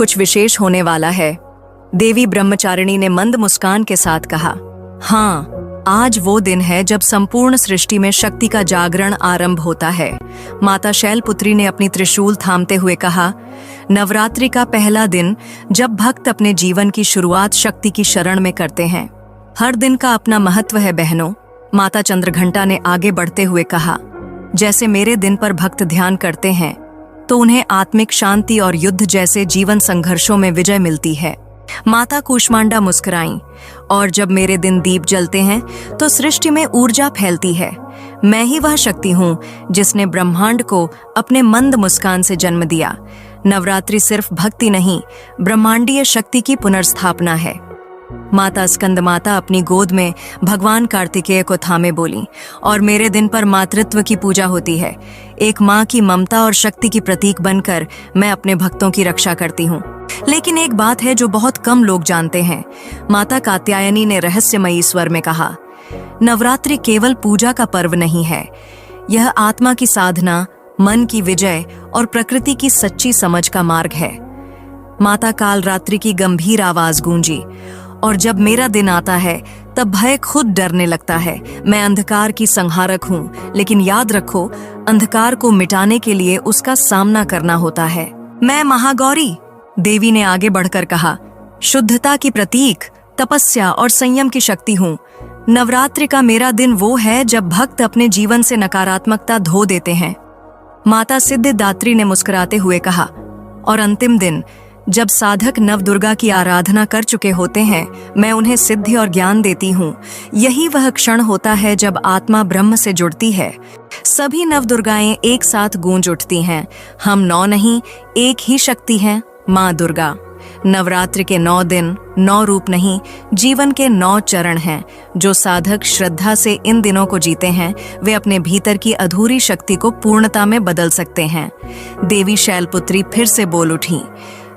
कुछ विशेष होने वाला है। देवी ब्रह्मचारिणी ने मंद मुस्कान के साथ कहा, हाँ, आज वो दिन है जब संपूर्ण सृष्टि में शक्ति का जागरण आरंभ होता है। माता शैलपुत्री ने अपनी त्रिशूल थामते हुए कहा, नवरात्रि का पहला दिन जब भक्त अपने जीवन की शुरुआत शक्ति की शरण में करते हैं। हर दिन का अपना महत्व है बहनों। माता चंद्रघंटा ने आगे बढ़ते हुए कहा, जैसे मेरे दिन पर भक्त ध्यान करते हैं तो उन्हें आत्मिक शांति और युद्ध जैसे जीवन संघर्षों में विजय मिलती है। माता कूष्मांडा मुस्कुराईं, और जब मेरे दिन दीप जलते हैं तो सृष्टि में ऊर्जा फैलती है। मैं ही वह शक्ति हूँ जिसने ब्रह्मांड को अपने मंद मुस्कान से जन्म दिया। नवरात्रि सिर्फ भक्ति नहीं, ब्रह्मांडीय शक्ति की पुनर्स्थापना है। माता स्कंदमाता अपनी गोद में भगवान कार्तिकेय को थामे बोली, और मेरे दिन पर मातृत्व की पूजा होती है। एक माँ की ममता और शक्ति की प्रतीक बनकर मैं अपने भक्तों की रक्षा करती हूँ। लेकिन एक बात है जो बहुत कम लोग जानते हैं। माता कात्यायनी ने रहस्यमयी स्वर में कहा, नवरात्रि केवल पूजा का पर्व नहीं है, यह आत्मा की साधना, मन की विजय और प्रकृति की सच्ची समझ का मार्ग है। माता काल रात्रि की गंभीर आवाज गूंजी, और जब मेरा दिन आता है तब भय खुद डरने लगता है। मैं अंधकार की संहारक हूँ, लेकिन याद रखो, अंधकार को मिटाने के लिए उसका सामना करना होता है। मैं महागौरी, देवी ने आगे बढ़कर कहा, शुद्धता की प्रतीक, तपस्या और संयम की शक्ति हूँ। नवरात्रि का मेरा दिन वो है जब भक्त अपने जीवन से नकारात्मकता धो देते हैं। माता सिद्धिदात्री ने मुस्कुराते हुए कहा, और अंतिम दिन जब साधक नवदुर्गा की आराधना कर चुके होते हैं, मैं उन्हें सिद्धि और ज्ञान देती हूँ। यही वह क्षण होता है जब आत्मा ब्रह्म से जुड़ती है। सभी नवदुर्गाएं एक साथ गूंज उठती हैं। हम 9 नहीं, एक ही शक्ति हैं, माँ दुर्गा। नवरात्रि के 9 दिन 9 रूप नहीं, जीवन के 9 चरण हैं। जो साधक श्रद्धा से इन दिनों को जीते हैं, वे अपने भीतर की अधूरी शक्ति को पूर्णता में बदल सकते हैं। देवी शैलपुत्री फिर से बोल उठी,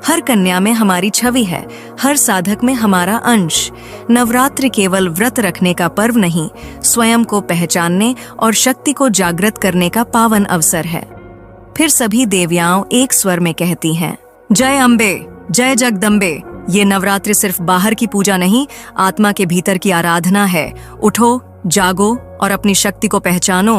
हर कन्या में हमारी छवि है, हर साधक में हमारा अंश। नवरात्रि केवल व्रत रखने का पर्व नहीं, स्वयं को पहचानने और शक्ति को जागृत करने का पावन अवसर है। फिर सभी देवियाओं एक स्वर में कहती हैं, जय अम्बे, जय जगदम्बे। ये नवरात्रि सिर्फ बाहर की पूजा नहीं, आत्मा के भीतर की आराधना है। उठो, जागो और अपनी शक्ति को पहचानो।